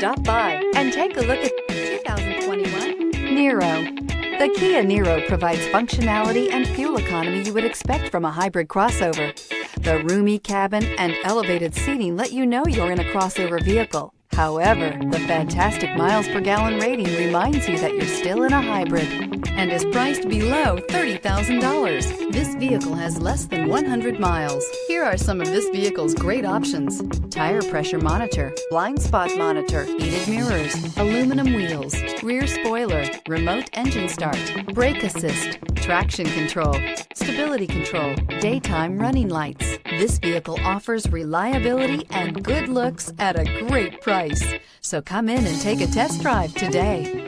Stop by and take a look at 2021 Niro. The Kia Niro provides functionality and fuel economy you would expect from a hybrid crossover. The roomy cabin and elevated seating let you know you're in a crossover vehicle. However, the fantastic miles per gallon rating reminds you that you're still in a hybrid and is priced below $30,000. This vehicle has less than 100 miles. Here are some of this vehicle's great options: tire pressure monitor, blind spot monitor, heated mirrors, aluminum wheels, rear spoiler, remote engine start, brake assist, traction control, stability control, daytime running lights. This vehicle offers reliability and good looks at a great price. So come in and take a test drive today.